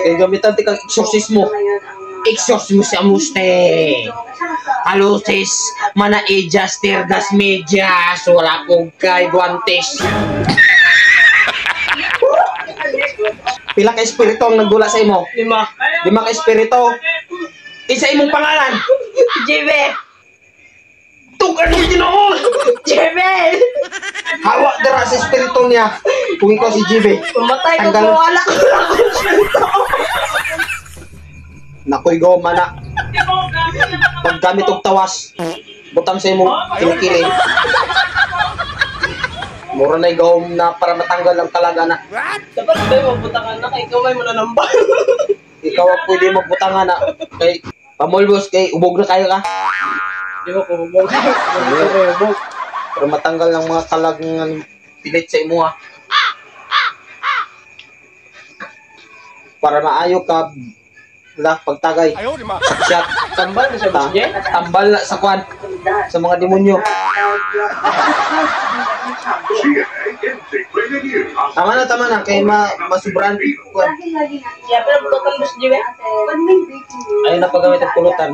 Kaya gamitan ti kang eksorsismo. Eksorsismo siya muste. Alusis, mana adjuster das medyas. Wala kong kay guantes. Pila ka espiritu ang nagdula sa imo? 5. 5 ka espiritu. Isa imong pangalan? JB! Tukan mo Ginoo! JB! Hawak dara sa espiritu niya. Kung ikaw si JB. Pumatay ko po, wala ko lang. Nakoy go mana. Paggamit og tawas. Butang sa imong kilikili. Mura na igawom na para matanggal ang kalagana. Dapat ba yung mabutangan na kay ikaw may mananambal? Ikaw ang pwede magbutangan na. Kay pamulbos kay ubog na kayo ka. Di ba ko ubog? Para matanggal ang mga kalagang pilit sa imo ha. Para maayo ka pagtagay. Shot. Tambal na siya ba? Tambal na sa kwan. Sa mga demonyo. Tama na. Kaya masubran. Siya pero butokan mo si JB? Ayun na paggamit ang pulutan.